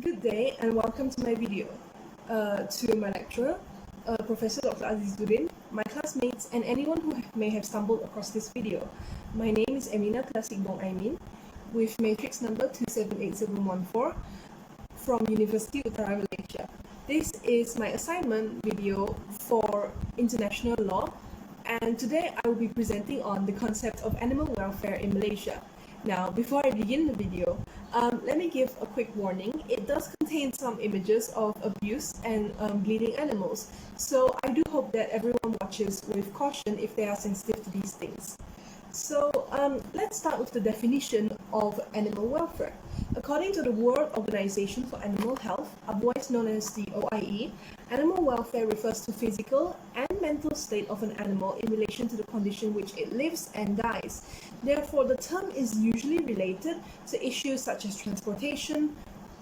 Good day and welcome to my video. To my lecturer, Professor Dr. Azizuddin, my classmates and anyone who may have stumbled across this video. My name is Emina Kulasic Bong with matrix number 278714 from Universiti Utara Malaysia. This is my assignment video for international law, and today I will be presenting on the concept of animal welfare in Malaysia. Now, before I begin the video, let me give a quick warning. It does contain some images of abuse and bleeding animals, so I do hope that everyone watches with caution if they are sensitive to these things. So let's start with the definition of animal welfare. According to the World Organization for Animal Health, otherwise known as the OIE, animal welfare refers to physical and mental state of an animal in relation to the condition which it lives and dies. Therefore, the term is usually related to issues such as transportation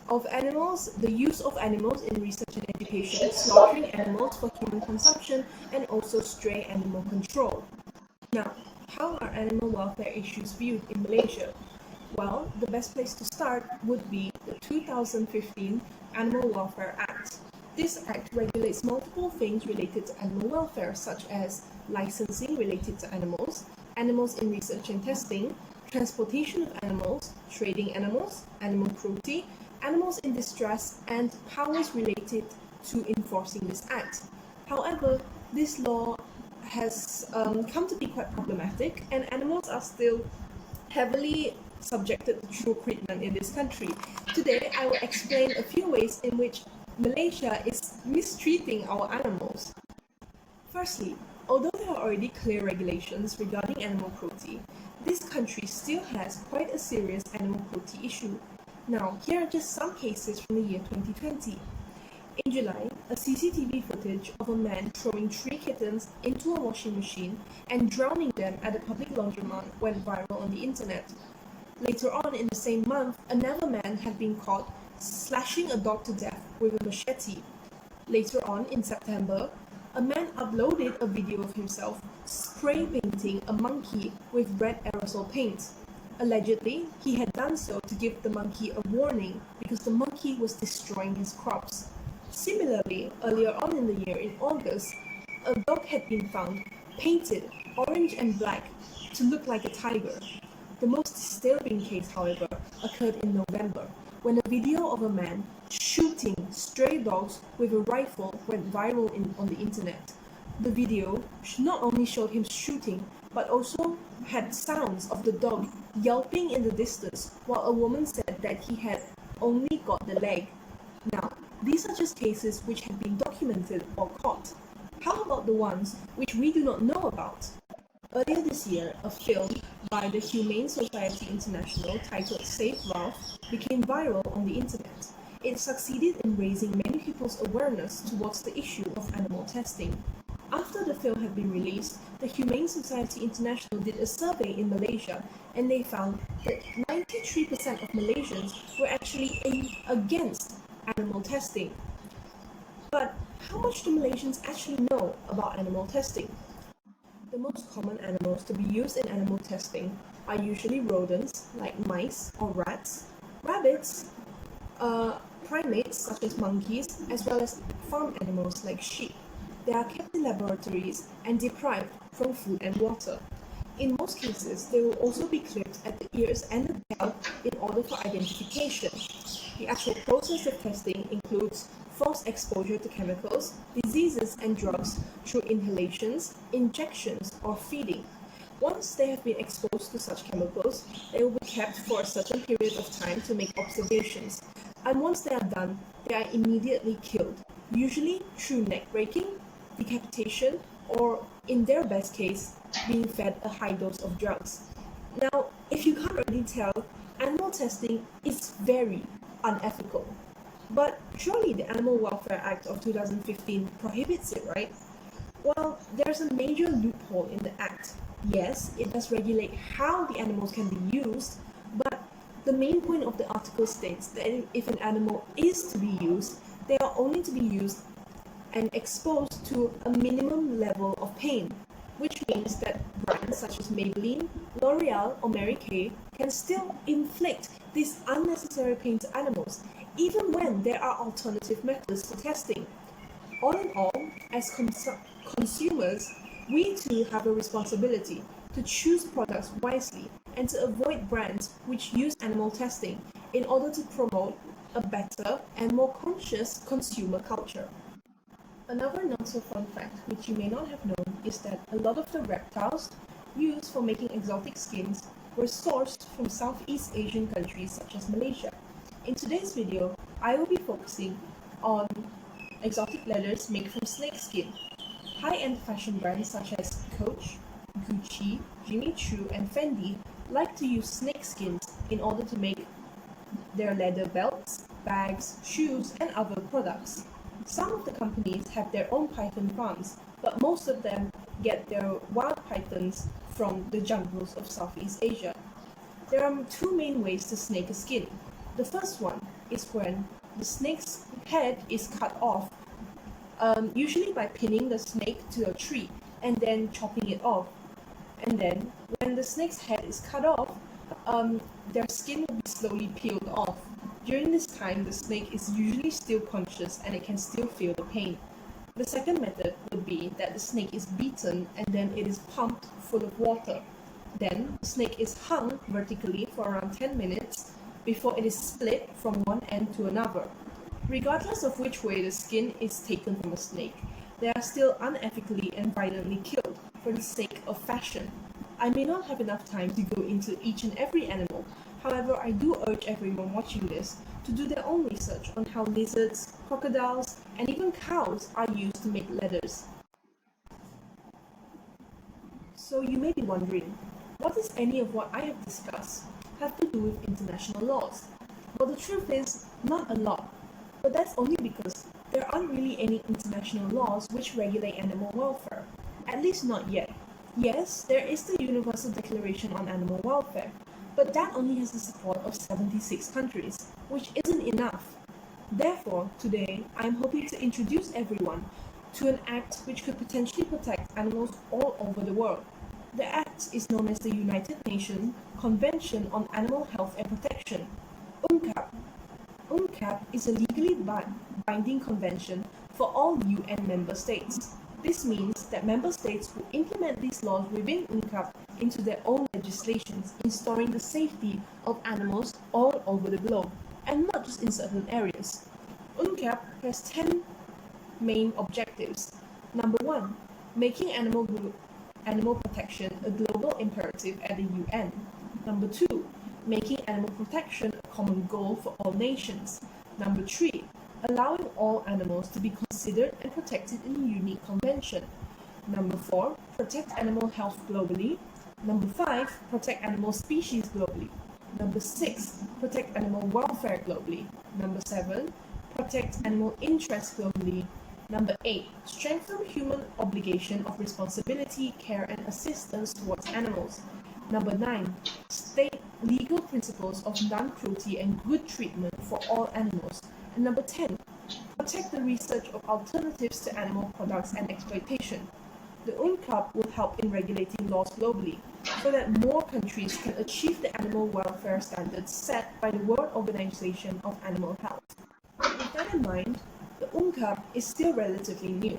of animals, the use of animals in research and education, slaughtering animals for human consumption, and also stray animal control. Now, how are animal welfare issues viewed in Malaysia? Well, the best place to start would be the 2015 Animal Welfare Act. This act regulates multiple things related to animal welfare, such as licensing related to animals, animals in research and testing, transportation of animals, trading animals, animal cruelty, animals in distress, and powers related to enforcing this act. However, this law has come to be quite problematic, and animals are still heavily subjected to cruel treatment in this country. Today, I will explain a few ways in which Malaysia is mistreating our animals. Firstly, although there are already clear regulations regarding animal cruelty, this country still has quite a serious animal cruelty issue. Now, here are just some cases from the year 2020. In July, a CCTV footage of a man throwing 3 kittens into a washing machine and drowning them at a public laundromat went viral on the internet. Later on in the same month, another man had been caught slashing a dog to death with a machete. Later on in September, a man uploaded a video of himself spray painting a monkey with red aerosol paint. Allegedly, he had done so to give the monkey a warning because the monkey was destroying his crops. Similarly, earlier on in the year, in August, a dog had been found painted orange and black to look like a tiger. The most disturbing case, however, occurred in November, when a video of a man shooting stray dogs with a rifle went viral on the internet. The video not only showed him shooting, but also had sounds of the dog yelping in the distance, while a woman said that he had only got the leg. Now, these are just cases which have been documented or caught. How about the ones which we do not know about? Earlier this year, a film by the Humane Society International titled Save Ralph became viral on the internet. It succeeded in raising many people's awareness towards the issue of animal testing. After the film had been released, the Humane Society International did a survey in Malaysia, and they found that 93% of Malaysians were actually against animal testing. But how much do Malaysians actually know about animal testing? The most common animals to be used in animal testing are usually rodents like mice or rats, rabbits, primates such as monkeys, as well as farm animals like sheep. They are kept in laboratories and deprived from food and water. In most cases, they will also be clipped at the ears and the tail in order for identification. The actual process of testing includes false exposure to chemicals, diseases and drugs through inhalations, injections, or feeding. Once they have been exposed to such chemicals, they will be kept for a certain period of time to make observations. And once they are done, they are immediately killed, usually through neck breaking, decapitation, or in their best case, being fed a high dose of drugs. Now, if you can't already tell, animal testing is very unethical. But surely the Animal Welfare Act of 2015 prohibits it, right? Well, there's a major loophole in the act. Yes, it does regulate how the animals can be used, but the main point of the article states that if an animal is to be used, they are only to be used and exposed to a minimum level of pain, which means that brands such as Maybelline, L'Oreal, or Mary Kay can still inflict this unnecessary pain to animals, even when there are alternative methods for testing. All in all, as consumers, we too have a responsibility to choose products wisely and to avoid brands which use animal testing in order to promote a better and more conscious consumer culture. Another not-so-fun fact which you may not have known is that a lot of the reptiles used for making exotic skins were sourced from Southeast Asian countries such as Malaysia. In today's video, I will be focusing on exotic leathers made from snake skin. High-end fashion brands such as Coach, Gucci, Jimmy Choo, and Fendi like to use snake skins in order to make their leather belts, bags, shoes, and other products. Some of the companies have their own python farms, but most of them get their wild pythons from the jungles of Southeast Asia. There are two main ways to snake a skin. The first one is when the snake's head is cut off, usually by pinning the snake to a tree and then chopping it off. And then, when the snake's head is cut off, their skin will be slowly peeled off. During this time, the snake is usually still conscious and it can still feel the pain. The second method would be that the snake is beaten and then it is pumped full of water. Then, the snake is hung vertically for around 10 minutes before it is split from one end to another. Regardless of which way the skin is taken from a snake, they are still unethically and violently killed for the sake of fashion. I may not have enough time to go into each and every animal. However, I do urge everyone watching this to do their own research on how lizards, crocodiles, and even cows are used to make leathers. So you may be wondering, what does any of what I have discussed have to do with international laws? Well, the truth is, not a lot. But that's only because there aren't really any international laws which regulate animal welfare. At least not yet. Yes, there is the Universal Declaration on Animal Welfare, but that only has the support of 76 countries, which isn't enough. Therefore, today, I'm hoping to introduce everyone to an act which could potentially protect animals all over the world. The act is known as the United Nations Convention on Animal Health and Protection, UNCAHP. UNCAHP is a legally binding convention for all UN member states. This means that member states will implement these laws within UNCAHP into their own legislations, ensuring the safety of animals all over the globe, and not just in certain areas. UNCAHP has 10 main objectives. Number 1, making animal protection a global imperative at the UN. Number 2, making animal protection a common goal for all nations. Number 3, allowing all animals to be considered and protected in a unique convention. Number 4, protect animal health globally. Number 5, protect animal species globally. Number 6, protect animal welfare globally. Number 7, protect animal interests globally. Number 8, strengthen human obligation of responsibility, care, and assistance towards animals. Number 9, state legal principles of non-cruelty and good treatment for all animals. And number 10, protect the research of alternatives to animal products and exploitation. The UNCAHP will help in regulating laws globally so that more countries can achieve the animal welfare standards set by the World Organization of Animal Health. With that in mind, the UNCAHP is still relatively new.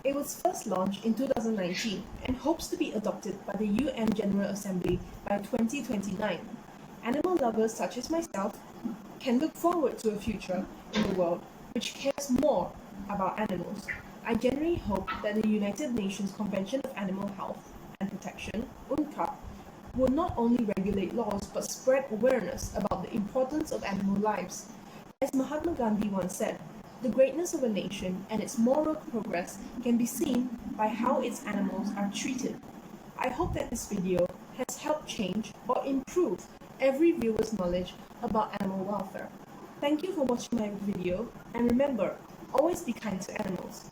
It was first launched in 2019 and hopes to be adopted by the UN General Assembly by 2029. Animal lovers such as myself can look forward to a future in the world which cares more about animals. I genuinely hope that the United Nations Convention of Animal Health and Protection, UNCAHP, will not only regulate laws but spread awareness about the importance of animal lives. As Mahatma Gandhi once said, the greatness of a nation and its moral progress can be seen by how its animals are treated. I hope that this video has helped change or improve every viewer's knowledge about animal welfare. Thank you for watching my video, and remember, always be kind to animals.